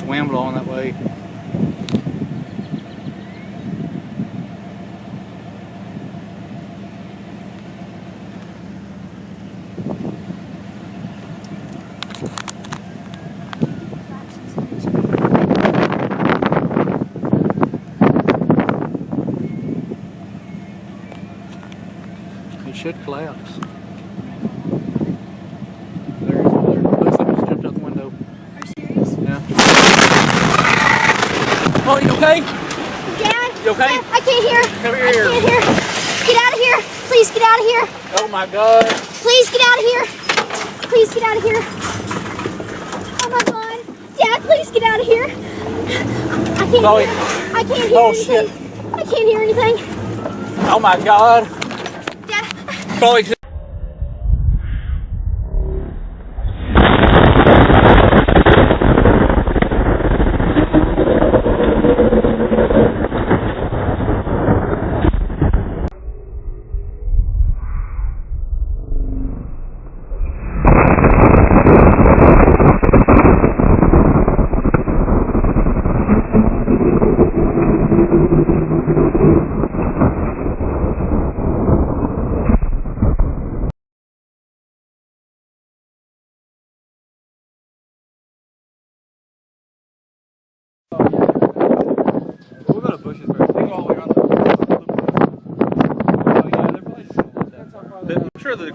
wind blowing that way. It should collapse. There, looks like it's jumped out the window. Are you serious? Yeah. Oh, you okay? Dad? You okay? Dad, I can't hear. Come here. I can't hear. Get out of here. Please get out of here. Oh my God. Please get out of here. Please get out of here. Oh my God. Dad, please get out of here. I can't Chloe. hear. I can't hear Oh, anything. shit. I can't hear anything. Oh my God. Dad. Chloe. What about a bushes where they go all the way around the oh yeah, they're probably just I'm sure the